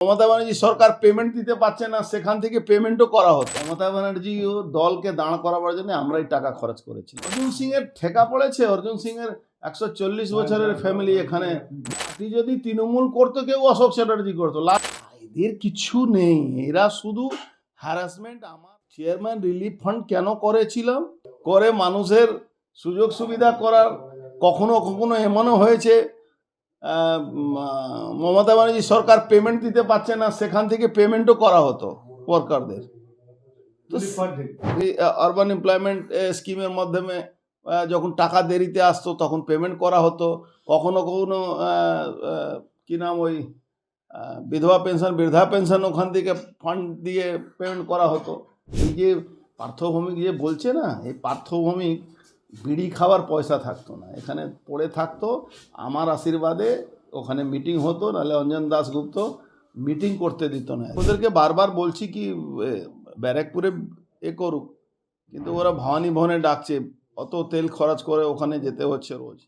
মমতা ব্যানার্জি সরকার payment দিতে পারছে না, সেখান থেকে পেমেন্টও করা হতো। মমতা ব্যানার্জি ও দলকে দাঁড় করাবার জন্য আমরাই টাকা খরচ করেছি। অর্জুন সিং এর ঠেকা পড়েছে। অর্জুন সিং এর 140 বছরের ফ্যামিলি এখানে। পার্টি যদি তৃণমূল করতো, কেউ অশোক চ্যাটার্জি করতো। এদের কিছু নেই, এরা শুধু হ্যারাসমেন্ট। আমার চেয়ারম্যান রিলিফ ফান্ড কেন করেছিলাম, করে মানুষের সুযোগ সুবিধা করার। কখনো কখনো এমনও হয়েছে মমতা ব্যানার্জি সরকার পেমেন্ট দিতে পারছে না, সেখান থেকে পেমেন্টও করা হতো ওয়ার্কারদের। আরবান এমপ্লয়মেন্ট স্কিমের মাধ্যমে যখন টাকা দেরিতে আসতো তখন পেমেন্ট করা হতো। কখনো কখনো কি নাম, ওই বিধবা পেনশন, বৃদ্ধা পেনশন, ওখান থেকে ফান্ড দিয়ে পেমেন্ট করা হতো। এই যে পার্থভৌমিক যে বলছে না, এই পার্থভৌমিক বিড়ি খাওয়ার পয়সা থাকতো না, এখানে পড়ে থাকতো। আমার আশীর্বাদে ওখানে মিটিং হতো, নাহলে অঞ্জন দাশগুপ্ত মিটিং করতে দিত না। ওদেরকে বারবার বলছি কি ব্যারাকপুরে করুক, কিন্তু ওরা ভবানী ভবনে ডাকছে, অত তেল খরচ করে ওখানে যেতে হচ্ছে রোজ।